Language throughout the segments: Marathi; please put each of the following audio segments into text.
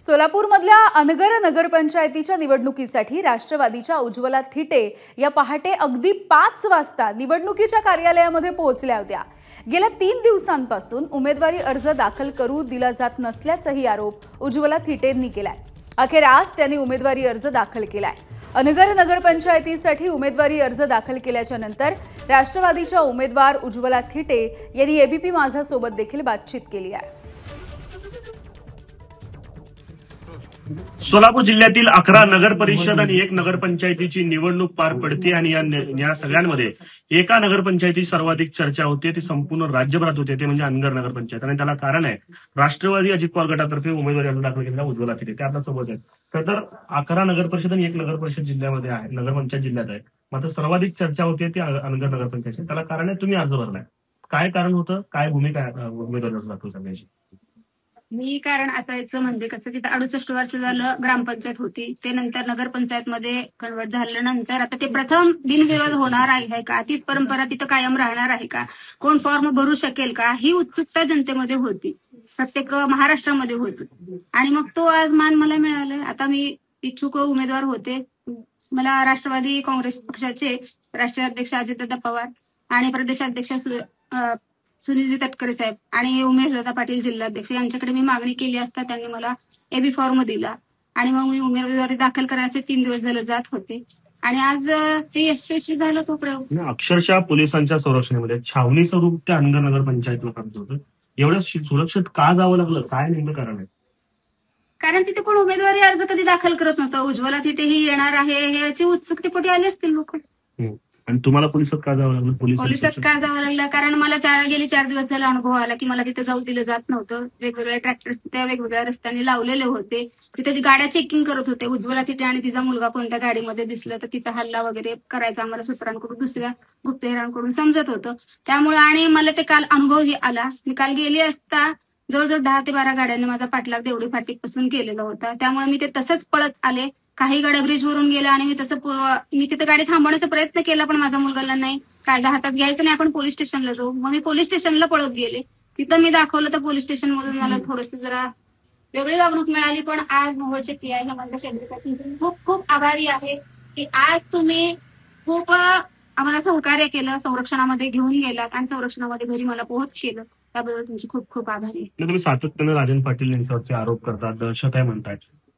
सोलापूरमधल्या अनगर नगरपंचायतीच्या निवडणुकीसाठी राष्ट्रवादीच्या उज्ज्वला थिटे या पहाटे अगदी 5 वाजता निवडणुकीच्या कार्यालयामध्ये पोहोचल्या होत्या। गेल्या 3 दिवसांपासून उमेदवारी अर्ज दाखल करू दिला जात नसल्याचाही आरोप उज्ज्वला थिटेंनी केलाय। अखेर आज त्यांनी उमेदवारी अर्ज दाखल केलाय। अनगर नगरपंचायतीसाठी उमेदवारी अर्ज दाखल केल्याच्या नंतर राष्ट्रवादीच्या उमेदवार उज्ज्वला थिटे यांनी एबीपी माझा सोबत देखील बातचीत केली आहे। सोलापूर जिल्ह्यातील 11 नगर परिषद आणि 1 नगरपंचायतीची निवडणूक पार पडते आणि या सगळ्यांमध्ये एका नगरपंचायतीची सर्वाधिक चर्चा होते, ती संपूर्ण राज्यभरात होते, ते म्हणजे अनगर नगरपंचायत। आणि त्याला कारण आहे राष्ट्रवादी अजित पवार गटातर्फे उमेदवारी अर्ज दाखल केलेला उज्ज्वला थिटे, ते आपल्या सोबत आहेत। तर 11 नगर परिषद आणि 1 नगरपरिषद जिल्ह्यामध्ये आहे, नगरपंचायत जिल्ह्यात आहे, मात्र सर्वाधिक चर्चा होते ती अनगर नगरपंचायत। त्याला कारण आहे तुम्ही अर्ज भरलाय, काय कारण होतं, काय भूमिका आहे उमेदवारी अर्ज दाखल करण्याची? मी कारण असायचं म्हणजे कसं तिथं 68 वर्ष झालं ग्रामपंचायत होती, ते नंतर नगरपंचायतमध्ये कन्वर्ट झाल्यानंतर आता ते प्रथम बिनविरोध होणार आहे का, तीच परंपरा तिथं कायम राहणार आहे का, कोण फॉर्म भरू शकेल का, ही उत्सुकता जनतेमध्ये होती, प्रत्येक महाराष्ट्रामध्ये होती। आणि मग तो आज मान मला मिळालाय। आता मी इच्छुक उमेदवार होते। मला राष्ट्रवादी काँग्रेस पक्षाचे राष्ट्रीय अध्यक्ष अजितदादा पवार आणि प्रदेशाध्यक्ष सुनीलजी तटकरे साहेब आणि उमेशदादा पाटील जिल्हाध्यक्ष यांच्याकडे मी मागणी केली असता त्यांनी मला एबी फॉर्म दिला आणि मग मी उमेदवारी दाखल करायचे 3 दिवस झाले जात होते आणि आज ते यशस्वी झालं। तो प्रयोग अक्षरशः पोलिसांच्या संरक्षणामध्ये छावणी स्वरूप त्या अनगर नगरपंचायतला करत होतं। एवढ्या सुरक्षित का जावं लागलं, काय नेमकं कारण आहे? कारण तिथे कोण उमेदवारी अर्ज कधी दाखल करत नव्हतं। उज्ज्वला थिटे ही येणार आहे याची उत्सुकतेपोटी आली असतील लोक। आणि तुम्हाला पोलिसात का जावं लागलं? पोलिसात का जावं लागलं कारण मला गेली 4 दिवस झाला अनुभव आला की मला तिथे जाऊ दिलं जात नव्हतं। वेगवेगळे ट्रॅक्टर्स त्या वेगवेगळ्या रस्त्याने लावलेले होते, तिथे गाड्या चेकिंग करत होते। उज्ज्वला थिटे आणि तिचा मुलगा कोणत्या गाडीमध्ये दिसलं तर तिथं हल्ला वगैरे करायचा आम्हाला सूत्रांकडून, दुसऱ्या गुप्तहेरांकडून समजत होतं। त्यामुळे आणि मला ते काल अनुभवही आला। मी काल गेली असता जवळजवळ 10 ते 12 गाड्यांनी माझा पाठलाग देवडी फाटीपासून केलेला होता, त्यामुळे मी ते तसंच पळत आले। काही गाड्या ब्रिजवरून गेल्या आणि मी तिथे गाडी थांबवण्याचा प्रयत्न केला, पण माझा मुलगाला नाही, कायदा हातात घ्यायचं नाही, आपण पोलीस स्टेशनला जाऊ। मग मी पोलीस स्टेशनला पळत गेले, तिथं मी दाखवलं तर पोलीस स्टेशन मधून मला थोडंसं जरा वेगळी वागणूक मिळाली। पण आज मोहोळचे पीआय हेमंत शेंडेसाठी खूप खूप आभारी आहे की आज तुम्ही खूप आम्हाला सहकार्य केलं, संरक्षणामध्ये घेऊन गेलात आणि संरक्षणामध्ये घरी मला पोहोच केलं, त्याबद्दल तुमची खूप खूप आभारी आहे। तुम्ही सातत्याने राजन पाटील यांच्यावरचे आरोप करतात, दहशत आहे म्हणताय,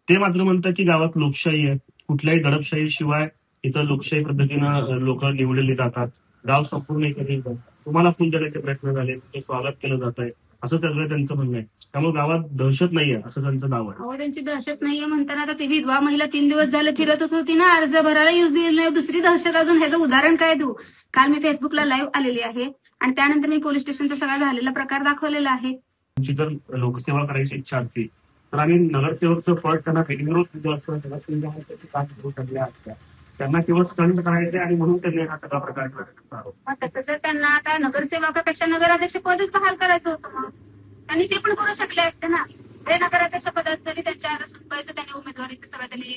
ते मात्र म्हणतात की गावात लोकशाही आहे, कुठल्याही दडपशाही शिवाय इथं लोकशाही पद्धतीनं लोक निवडले जातात, गाव संपूर्ण एकत्रित आहे, तुम्हाला फुल देण्याचे प्रयत्न झाले, ते स्वागत केलं जात आहे, असं सगळं त्यांचं म्हणणं आहे। त्यामुळे गावात दहशत नाहीये असं त्यांचं दावा आहे। हो, त्यांची दहशत नाहीये म्हणताना आता ती विधवा महिला 3 दिवस झालं फिरतच होती ना, अर्ज भरायला यूज दिली नाही, दुसरी दहशत अजून। ह्याचं उदाहरण काय देऊ? काल मी फेसबुकला लाईव्ह आलेली आहे आणि त्यानंतर मी पोलीस स्टेशनचा सगळा झालेला प्रकार दाखवलेला आहे। तुमची जर लोकसेवा करायची इच्छा असती तर आम्ही नगरसेवकचं पद त्यांना त्यांना केवळ स्टंट करायचे आणि म्हणून त्यांनी हा सगळा प्रकार केला। मग तसं जर त्यांना आता नगरसेवकापेक्षा नगराध्यक्ष पदच बहाल करायचं होतं, मग त्यांनी ते पण करू शकले असते ना। जे नगराध्यक्ष पदात जरी त्यांच्या सुनबाईचं त्यांनी उमेदवारीचं सगळं त्यांनी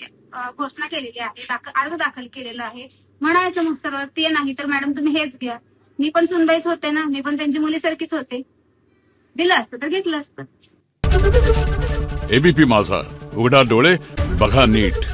घोषणा केलेली आहे, अर्ज दाखल केलेला आहे, म्हणायचं मग सरळ ते नाही तर मॅडम तुम्ही हेच घ्या। मी पण सुनबाईच होते ना, मी पण त्यांची मुलीसारखीच होते, दिलं असतं तर घेतलं असतं। एबीपी माझा, उघडा डोळे बघा नीट।